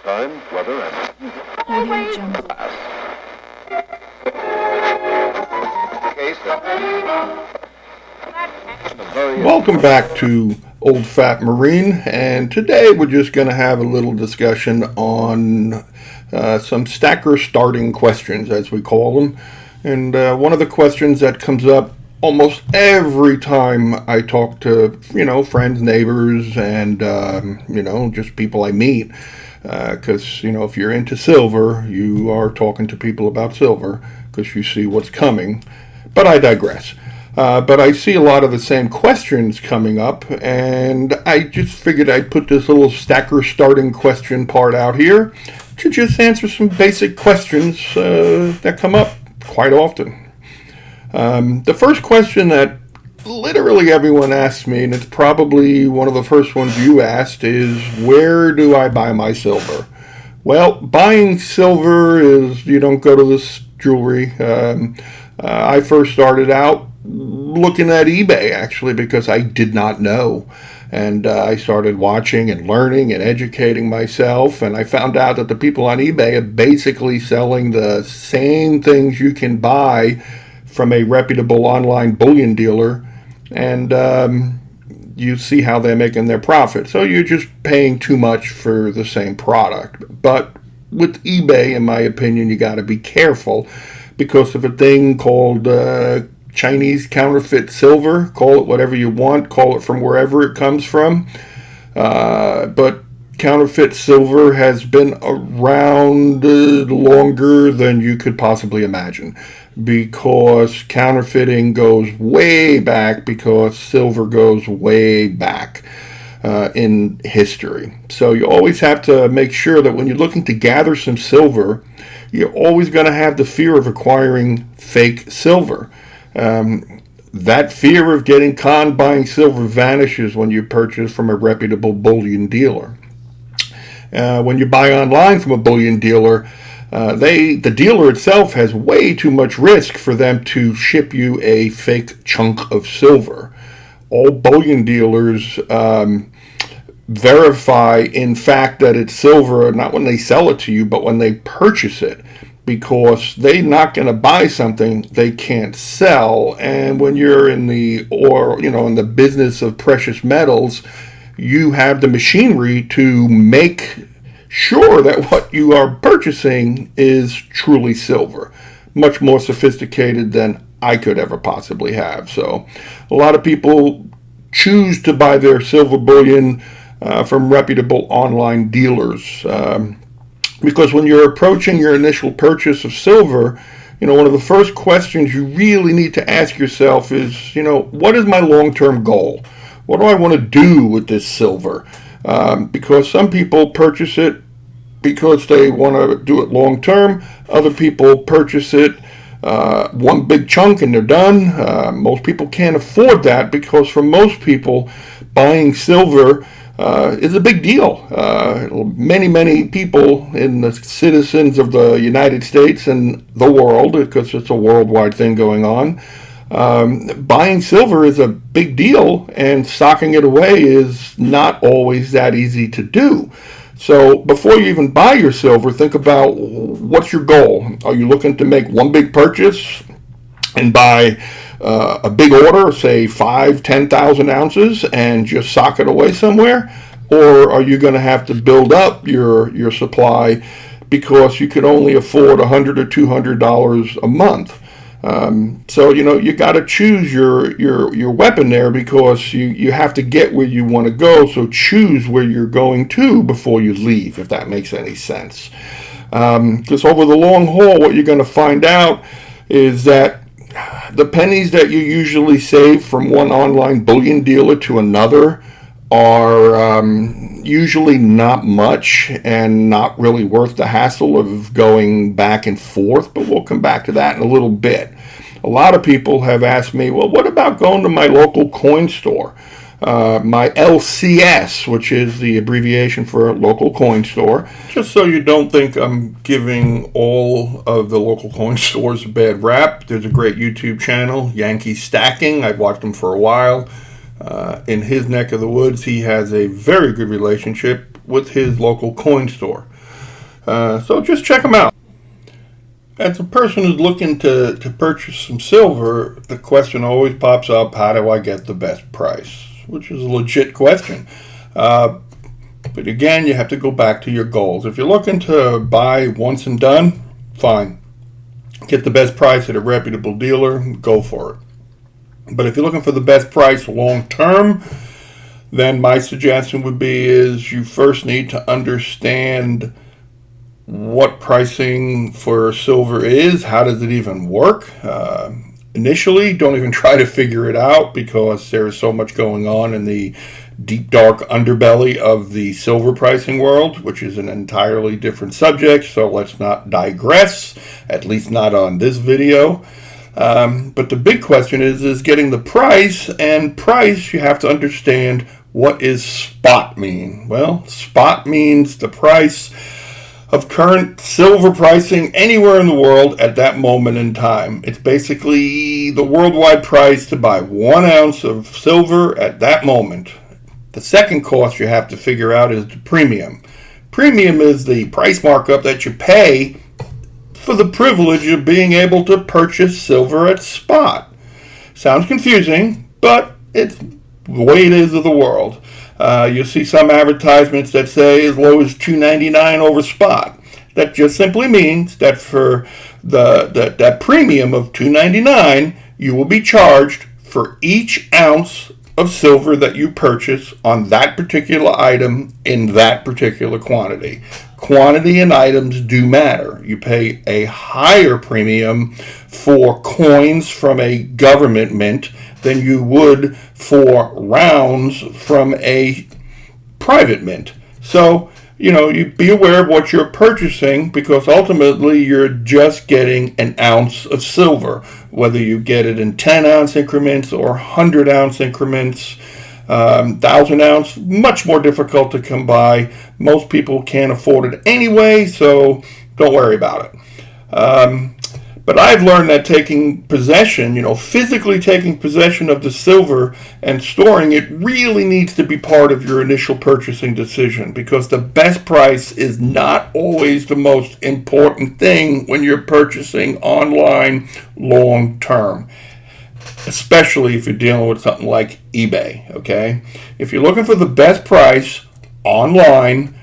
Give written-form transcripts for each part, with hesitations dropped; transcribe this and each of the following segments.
time, weather, and Audio Jungle. Welcome back to Old Fat Marine, and today we're just going to have a little discussion on some stacker starting questions, as we call them. And one of the questions that comes up almost every time I talk to, friends, neighbors, and, just people I meet, because, if you're into silver, you are talking to people about silver because you see what's coming. But I digress. But I see a lot of the same questions coming up, and I just figured I'd put this little stacker starting question part out here to just answer some basic questions that come up quite often. The first question that literally everyone asks me, and it's probably one of the first ones you asked, is where do I buy my silver? Well, buying silver is, you don't go to this jewelry. I first started out looking at eBay, actually, because I did not know. And I started watching and learning and educating myself, and I found out that the people on eBay are basically selling the same things you can buy from a reputable online bullion dealer, and you see how they're making their profit. So you're just paying too much for the same product. But with eBay, in my opinion, you got to be careful because of a thing called Chinese counterfeit silver. Call it whatever you want. Call it from wherever it comes from. But counterfeit silver has been around longer than you could possibly imagine, because counterfeiting goes way back, because silver goes way back in history. So you always have to make sure that when you're looking to gather some silver, you're always going to have the fear of acquiring fake silver. That fear of getting conned buying silver vanishes when you purchase from a reputable bullion dealer. When you buy online from a bullion dealer, the dealer itself has way too much risk for them to ship you a fake chunk of silver. All bullion dealers verify, in fact, that it's silver, not when they sell it to you, but when they purchase it, because they're not going to buy something they can't sell. And when you're in the business of precious metals, you have the machinery to make sure that what you are purchasing is truly silver. Much more sophisticated than I could ever possibly have. So a lot of people choose to buy their silver bullion from reputable online dealers. Because when you're approaching your initial purchase of silver, one of the first questions you really need to ask yourself is, what is my long-term goal? What do I want to do with this silver? Because some people purchase it because they want to do it long-term. Other people purchase it one big chunk and they're done. Most people can't afford that, because for most people, buying silver is a big deal. Many people in the citizens of the United States and the world, because it's a worldwide thing going on, buying silver is a big deal, and stocking it away is not always that easy to do. So before you even buy your silver, think about what's your goal. Are you looking to make one big purchase and buy a big order, say 10,000 ounces, and just sock it away somewhere? Or are you going to have to build up your supply because you can only afford $100 or $200 a month? So you got to choose your weapon there, because you have to get where you want to go. So choose where you're going to before you leave, if that makes any sense. Because over the long haul, what you're going to find out is that the pennies that you usually save from one online bullion dealer to another are usually not much, and not really worth the hassle of going back and forth, but we'll come back to that in a little bit. A lot of people have asked me, well, what about going to my local coin store? My LCS, which is the abbreviation for local coin store. Just so you don't think I'm giving all of the local coin stores a bad rap, there's a great YouTube channel, Yankee Stacking. I've watched him for a while. In his neck of the woods, he has a very good relationship with his local coin store. So just check them out. As a person who's looking to purchase some silver, the question always pops up, how do I get the best price? Which is a legit question. But again, you have to go back to your goals. If you're looking to buy once and done, fine. Get the best price at a reputable dealer, go for it. But if you're looking for the best price long term, then my suggestion would be is you first need to understand what pricing for silver is. How does it even work? Initially, don't even try to figure it out because there is so much going on in the deep, dark underbelly of the silver pricing world, which is an entirely different subject, so let's not digress, at least not on this video. But the big question is getting the price, and price, you have to understand, what is spot mean? Well, spot means the price of current silver pricing anywhere in the world at that moment in time. It's basically the worldwide price to buy 1 ounce of silver at that moment. The second cost you have to figure out is the premium. Premium is the price markup that you pay for the privilege of being able to purchase silver at spot. Sounds confusing, but it's the way it is of the world. You'll see some advertisements that say as low as $2.99 over spot. That just simply means that for that premium of $2.99, you will be charged for each ounce of silver that you purchase on that particular item in that particular quantity. Quantity and items do matter. You pay a higher premium for coins from a government mint than you would for rounds from a private mint. So, you be aware of what you're purchasing, because ultimately you're just getting an ounce of silver. Whether you get it in 10-ounce increments or 100-ounce increments, 1,000-ounce, much more difficult to come by. Most people can't afford it anyway, so don't worry about it. But I've learned that taking possession, physically taking possession of the silver and storing it really needs to be part of your initial purchasing decision, because the best price is not always the most important thing when you're purchasing online long term, especially if you're dealing with something like eBay, okay? If you're looking for the best price online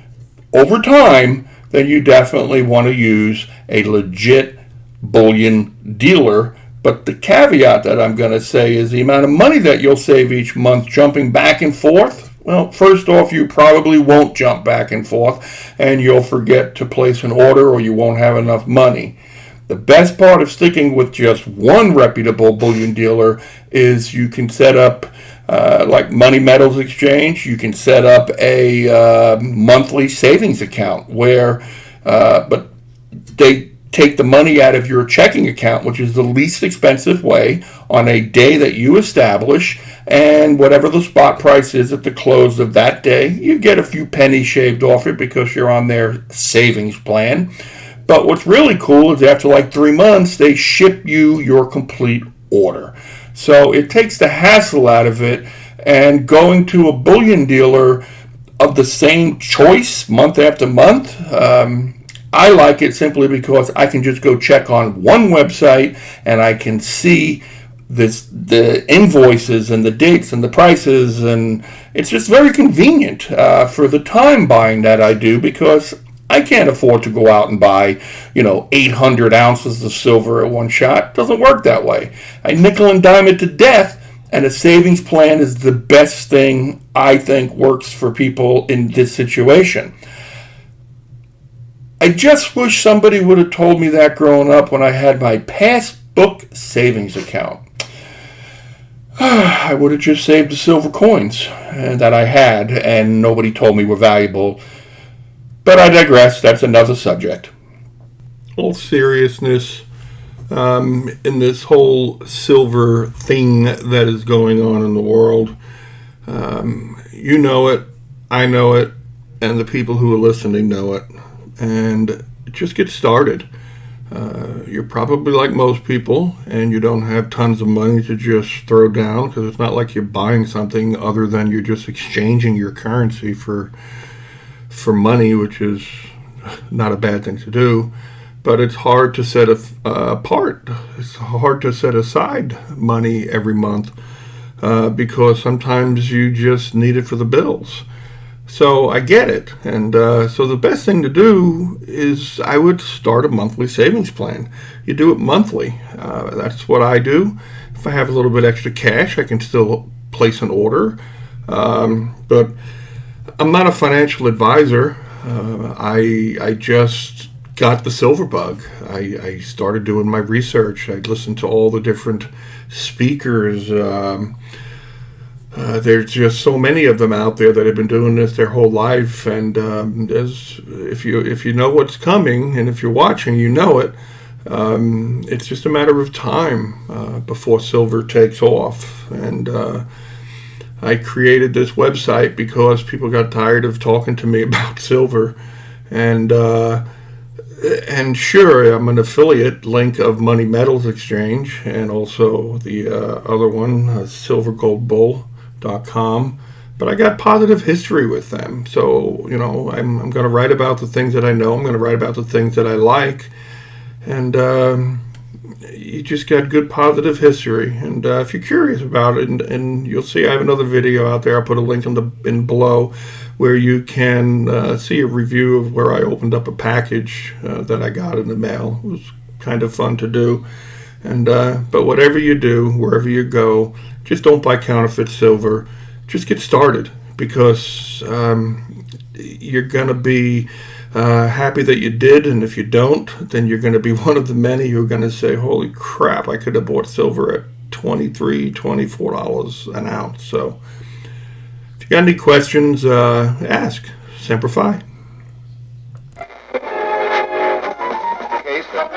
over time, then you definitely want to use a legit bullion dealer. But the caveat that I'm going to say is the amount of money that you'll save each month jumping back and forth. Well, first off, you probably won't jump back and forth, and you'll forget to place an order, or you won't have enough money. The best part of sticking with just one reputable bullion dealer is you can set up like Money Metals Exchange. You can set up a monthly savings account where, but they take the money out of your checking account, which is the least expensive way, on a day that you establish, and whatever the spot price is at the close of that day, you get a few pennies shaved off it because you're on their savings plan. But what's really cool is after like 3 months, they ship you your complete order. So it takes the hassle out of it, and going to a bullion dealer of the same choice month after month, I like it simply because I can just go check on one website and I can see the invoices and the dates and the prices, and it's just very convenient for the time buying that I do, because I can't afford to go out and buy 800 ounces of silver at one shot. It doesn't work that way. I nickel and dime it to death, and a savings plan is the best thing I think works for people in this situation. I just wish somebody would have told me that growing up when I had my passbook savings account. I would have just saved the silver coins that I had, and nobody told me were valuable. But I digress. That's another subject. All seriousness, in this whole silver thing that is going on in the world, you know it, I know it, and the people who are listening know it. And just get started. You're probably like most people, and you don't have tons of money to just throw down, because it's not like you're buying something other than you're just exchanging your currency for money, which is not a bad thing to do, but it's hard to set apart. It's hard to set aside money every month because sometimes you just need it for the bills. So I get it. And so the best thing to do is I would start a monthly savings plan. You do it monthly. That's what I do. If I have a little bit extra cash, I can still place an order. But I'm not a financial advisor. I just got the silver bug. I started doing my research. I listened to all the different speakers. There's just so many of them out there that have been doing this their whole life, and if you know what's coming, and if you're watching, you know it. It's just a matter of time before silver takes off, and I created this website because people got tired of talking to me about silver, and sure, I'm an affiliate link of Money Metals Exchange, and also the other one, silvergoldbull.com. But I got positive history with them, so I'm going to write about the things that I know. I'm going to write about the things that I like, and you just got good positive history. And if you're curious about it, and you'll see I have another video out there. I'll put a link in below where you can see a review of where I opened up a package that I got in the mail. It was kind of fun to do. And but whatever you do, wherever you go, just don't buy counterfeit silver. Just get started, because you're going to be happy that you did, and if you don't, then you're going to be one of the many who are going to say, holy crap, I could have bought silver at $23, $24 an ounce. So if you got any questions, ask. Semper Fi. Okay, so.